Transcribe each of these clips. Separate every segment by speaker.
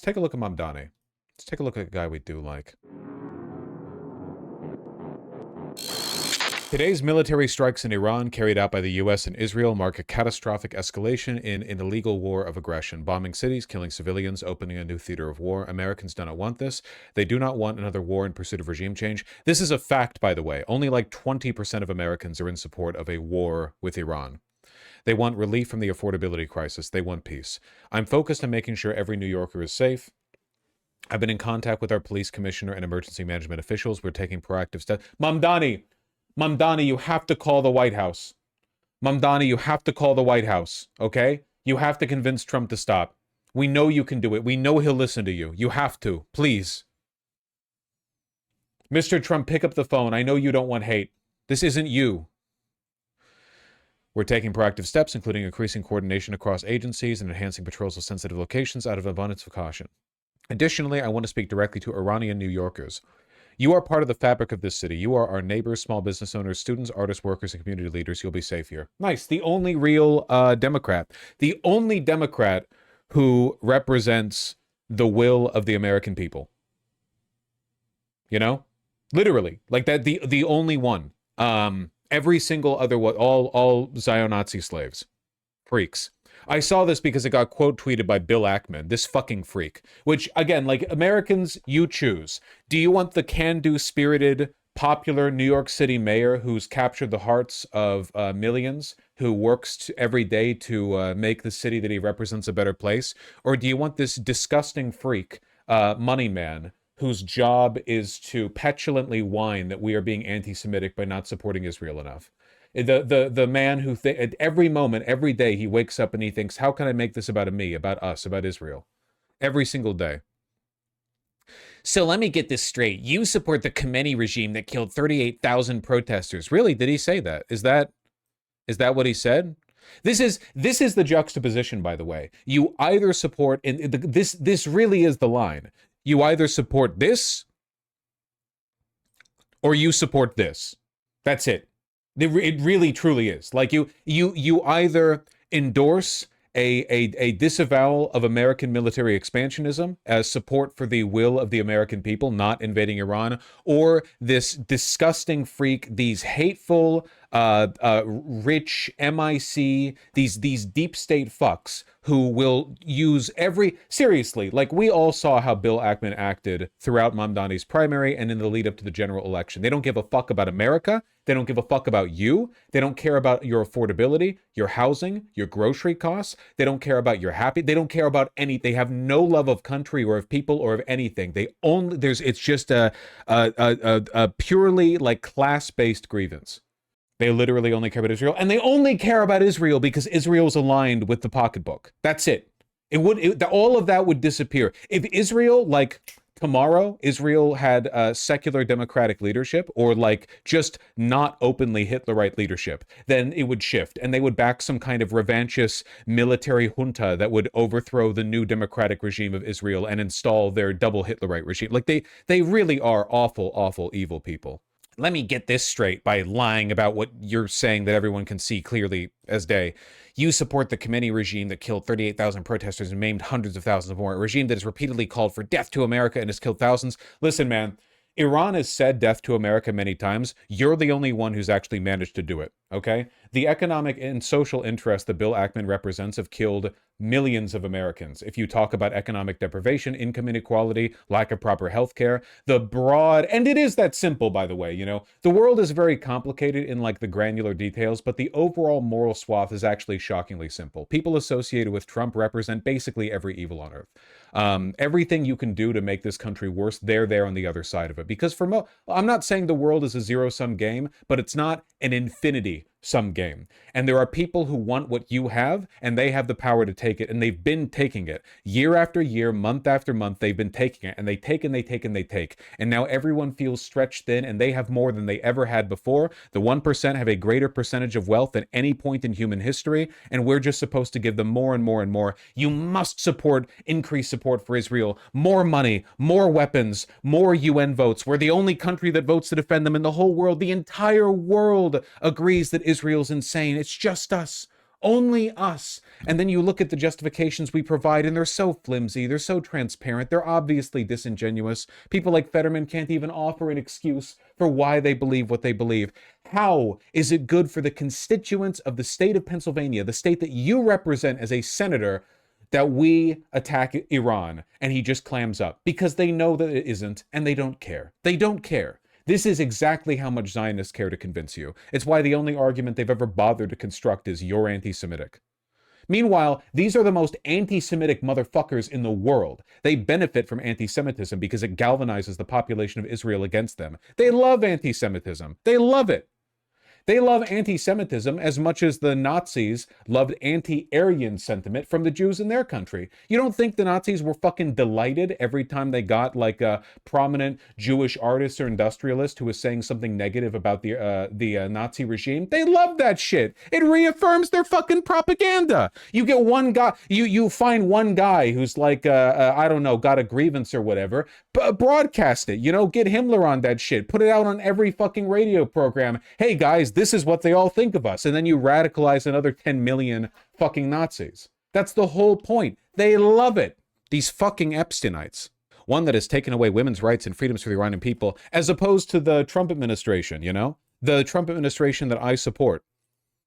Speaker 1: Let's take a look at Mamdani. Let's take a look at a guy we do like. Today's military strikes in Iran carried out by the U.S. and Israel mark a catastrophic escalation in an illegal war of aggression, bombing cities, killing civilians, opening a new theater of war. Americans do not want this. They do not want another war in pursuit of regime change. This is a fact, by the way. Only like 20% of Americans are in support of a war with Iran. They want relief from the affordability crisis. They want peace. I'm focused on making sure every New Yorker is safe. I've been in contact with our police commissioner and emergency management officials. We're taking proactive steps. Mamdani, you have to call the White House. Mamdani, you have to call the White House, okay? You have to convince Trump to stop. We know you can do it. We know he'll listen to you. You have to, please. Mr. Trump, pick up the phone. I know you don't want hate. This isn't you. We're taking proactive steps, including increasing coordination across agencies and enhancing patrols of sensitive locations out of abundance of caution. Additionally, I want to speak directly to Iranian New Yorkers. You are part of the fabric of this city. You are our neighbors, small business owners, students, artists, workers, and community leaders. You'll be safe here. Nice. The only real Democrat. The only Democrat who represents the will of the American people. You know? Literally. Like that, the only one. Every single other one, all Zion-Nazi slaves. Freaks. I saw this because it got quote tweeted by Bill Ackman, this fucking freak. Which, again, like, Americans, you choose. Do you want the can-do spirited, popular New York City mayor who's captured the hearts of millions, who works every day to make the city that he represents a better place? Or do you want this disgusting freak, money man, whose job is to petulantly whine that we are being anti-Semitic by not supporting Israel enough? The man who at every moment, every day, he wakes up and he thinks, how can I make this about me, about us, about Israel? Every single day. So let me get this straight. You support the Khamenei regime that killed 38,000 protesters. Really? Did he say that? Is that what he said? This is the juxtaposition, by the way. You either support, and this really is the line. You either support this or you support this. That's it. It really, truly is. Like, you either endorse a disavowal of American military expansionism as support for the will of the American people not invading Iran, or this disgusting freak, these hateful, rich MIC, these deep state fucks who will use seriously, like, we all saw how Bill Ackman acted throughout Mamdani's primary and in the lead up to the general election. They don't give a fuck about America. They don't give a fuck about you. They don't care about your affordability, your housing, your grocery costs. They don't care about your they don't care about they have no love of country or of people or of anything. It's just a purely, like, class-based grievance. They literally only care about Israel, and they only care about Israel because Israel's aligned with the pocketbook. That's it. All of that would disappear. If Israel, like, tomorrow, Israel had secular democratic leadership, or, like, just not openly Hitlerite leadership, then it would shift, and they would back some kind of revanchist military junta that would overthrow the new democratic regime of Israel and install their double Hitlerite regime. Like, they really are awful, awful, evil people. Let me get this straight by lying about what you're saying that everyone can see clearly as day. You support the Khamenei regime that killed 38,000 protesters and maimed hundreds of thousands more, a regime that has repeatedly called for death to America and has killed thousands. Listen, man, Iran has said death to America many times. You're the only one who's actually managed to do it, okay? The economic and social interests that Bill Ackman represents have killed millions of Americans. If you talk about economic deprivation, income inequality, lack of proper health care, the broad, and it is that simple, by the way, you know, the world is very complicated in, like, the granular details, but the overall moral swath is actually shockingly simple. People associated with Trump represent basically every evil on earth. Everything you can do to make this country worse, they're there on the other side of it. Because I'm not saying the world is a zero-sum game, but it's not an infinity-sum game. And there are people who want what you have, and they have the power to take it, and they've been taking it. Year after year, month after month, they've been taking it, and they take and they take and they take. And now everyone feels stretched thin, and they have more than they ever had before. The 1% have a greater percentage of wealth than any point in human history, and we're just supposed to give them more and more and more. You must support increased support for Israel, more money, more weapons, more UN votes. We're the only country that votes to defend them in the whole world. The entire world agrees that Israel's insane. It's just us. Only us. And then you look at the justifications we provide, and they're so flimsy, they're so transparent, they're obviously disingenuous. People like Fetterman can't even offer an excuse for why they believe what they believe. How is it good for the constituents of the state of Pennsylvania, the state that you represent as a senator, that we attack Iran? And he just clams up because they know that it isn't, and they don't care. They don't care. This is exactly how much Zionists care to convince you. It's why the only argument they've ever bothered to construct is you're anti-Semitic. Meanwhile, these are the most anti-Semitic motherfuckers in the world. They benefit from anti-Semitism because it galvanizes the population of Israel against them. They love anti-Semitism. They love it. They love anti-Semitism as much as the Nazis loved anti-Aryan sentiment from the Jews in their country. You don't think the Nazis were fucking delighted every time they got like a prominent Jewish artist or industrialist who was saying something negative about the Nazi regime? They love that shit. It reaffirms their fucking propaganda. You get one guy, you find one guy who's like, I don't know, got a grievance or whatever, broadcast it, get Himmler on that shit. Put it out on every fucking radio program. Hey guys, this is what they all think of us. And then you radicalize another 10 million fucking Nazis. That's the whole point. They love it. These fucking Epsteinites. One that has taken away women's rights and freedoms for the Iranian people, as opposed to the Trump administration, The Trump administration that I support.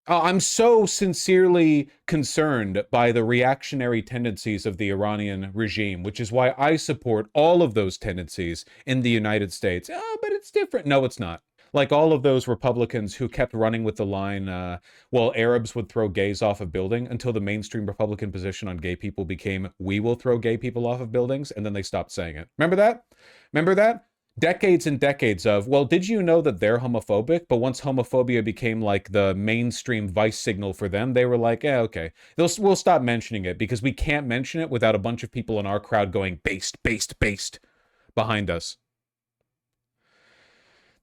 Speaker 1: I'm so sincerely concerned by the reactionary tendencies of the Iranian regime, which is why I support all of those tendencies in the United States. Oh, but it's different. No, it's not. Like all of those Republicans who kept running with the line, Arabs would throw gays off of building, until the mainstream Republican position on gay people became, we will throw gay people off of buildings, and then they stopped saying it. Remember that? Remember that? Decades and decades of, well, did you know that they're homophobic? But once homophobia became like the mainstream vice signal for them, they were like, okay, we'll stop mentioning it because we can't mention it without a bunch of people in our crowd going, based, based, based, behind us.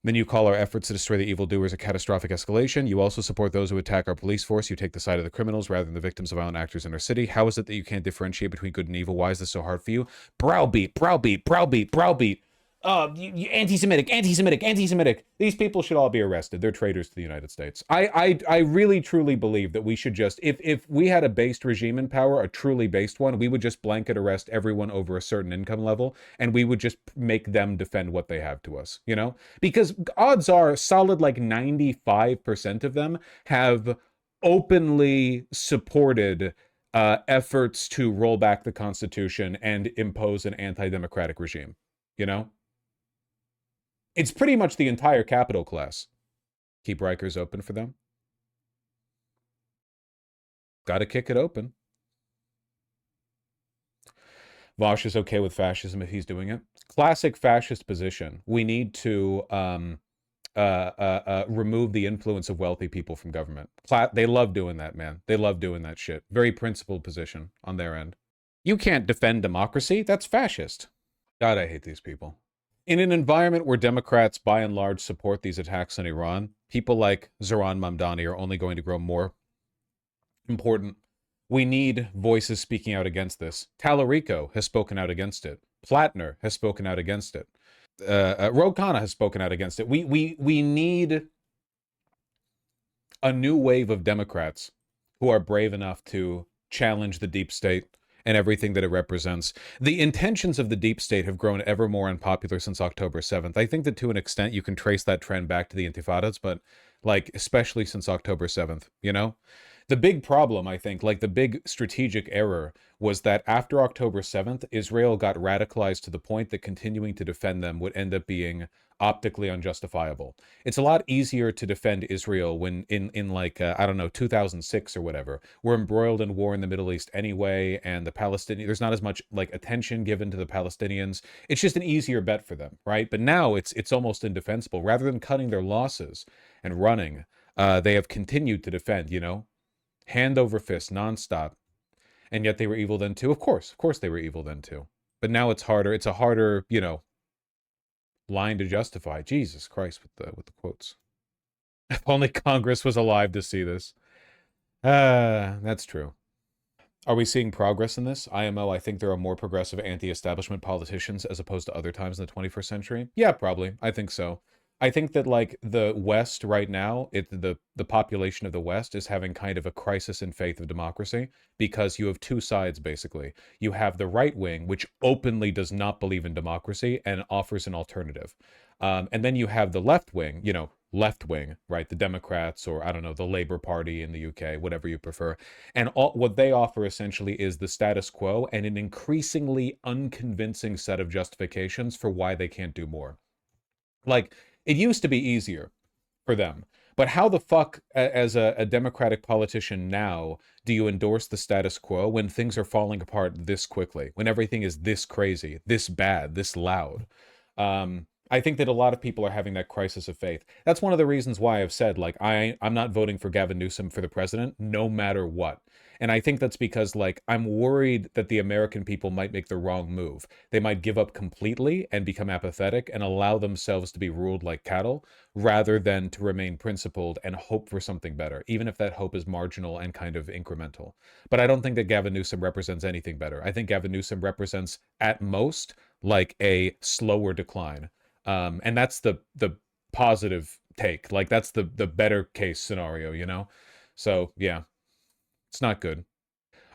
Speaker 1: Then you call our efforts to destroy the evildoers a catastrophic escalation. You also support those who attack our police force. You take the side of the criminals rather than the victims of violent actors in our city. How is it that you can't differentiate between good and evil? Why is this so hard for you? Browbeat, browbeat, browbeat, browbeat. You anti-Semitic, anti-Semitic, anti-Semitic. These people should all be arrested. They're traitors to the United States. I really, truly believe that we should just, if we had a based regime in power, a truly based one, we would just blanket arrest everyone over a certain income level, and we would just make them defend what they have to us, Because odds are solid like 95% of them have openly supported efforts to roll back the Constitution and impose an anti-democratic regime, It's pretty much the entire capital class. Keep Rikers open for them. Gotta kick it open. Vaush is okay with fascism if he's doing it. Classic fascist position. We need to remove the influence of wealthy people from government. They love doing that, man. They love doing that shit. Very principled position on their end. You can't defend democracy. That's fascist. God, I hate these people. In an environment where Democrats, by and large, support these attacks on Iran, people like Zoran Mamdani are only going to grow more important. We need voices speaking out against this. Tallarico has spoken out against it. Platner has spoken out against it. Ro Khanna has spoken out against it. We need a new wave of Democrats who are brave enough to challenge the deep state and everything that it represents. The intentions of the deep state have grown ever more unpopular since October 7th. I think that to an extent you can trace that trend back to the Intifadas, but especially since October 7th, The big problem, I think, the big strategic error was that after October 7th, Israel got radicalized to the point that continuing to defend them would end up being optically unjustifiable. It's a lot easier to defend Israel when in 2006 or whatever. We're embroiled in war in the Middle East anyway, and the Palestinians, there's not as much attention given to the Palestinians. It's just an easier bet for them, right? But now it's almost indefensible. Rather than cutting their losses and running, they have continued to defend, hand over fist, nonstop. And yet they were evil then too. Of course they were evil then too. But now it's harder. It's a harder, line to justify. Jesus Christ with the quotes. If only Congress was alive to see this. That's true. Are we seeing progress in this? IMO, I think there are more progressive anti-establishment politicians as opposed to other times in the 21st century. Yeah, probably. I think so. I think that like the West right now, the population of the West is having kind of a crisis in faith of democracy because you have two sides basically. You have the right wing, which openly does not believe in democracy and offers an alternative, and then you have the left wing, left wing, right? The Democrats, or I don't know, the Labour Party in the UK, whatever you prefer, and what they offer essentially is the status quo and an increasingly unconvincing set of justifications for why they can't do more. Like, it used to be easier for them. But how the fuck, as a Democratic politician now, do you endorse the status quo when things are falling apart this quickly, when everything is this crazy, this bad, this loud? I think that a lot of people are having that crisis of faith. That's one of the reasons why I've said, like, I'm not voting for Gavin Newsom for the president, no matter what. And I think that's because, like, I'm worried that the American people might make the wrong move. They might give up completely and become apathetic and allow themselves to be ruled like cattle rather than to remain principled and hope for something better, even if that hope is marginal and kind of incremental. But I don't think that Gavin Newsom represents anything better. I think Gavin Newsom represents, at most, like a slower decline. And that's the positive take. Like that's the better case scenario, you know? So yeah, it's not good.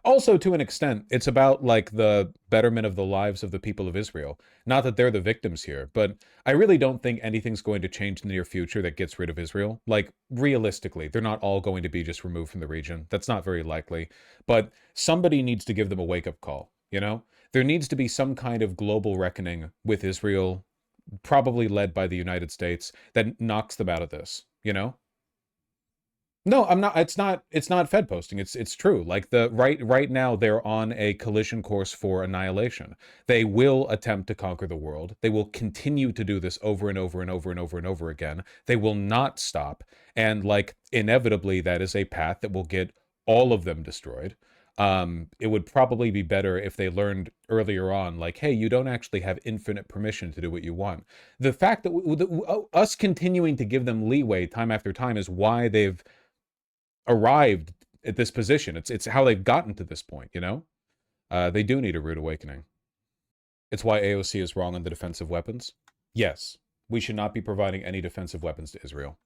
Speaker 1: Also, to an extent, it's about like the betterment of the lives of the people of Israel. Not that they're the victims here, but I really don't think anything's going to change in the near future that gets rid of Israel. Like, realistically, they're not all going to be just removed from the region. That's not very likely. But somebody needs to give them a wake-up call, you know? There needs to be some kind of global reckoning with Israel, probably led by the United States, that knocks them out of this, you know? No, I'm not. It's not Fed posting. It's true. Like the right now they're on a collision course for annihilation. They will attempt to conquer the world. They will continue to do this over and over and over and over and over again. They will not stop. And like inevitably that is a path that will get all of them destroyed. It would probably be better if they learned earlier on, like, hey, you don't actually have infinite permission to do what you want. The fact that us continuing to give them leeway time after time is why they've arrived at this position. It's how they've gotten to this point, you know? They do need a rude awakening. It's why AOC is wrong on the defensive weapons. Yes, we should not be providing any defensive weapons to Israel.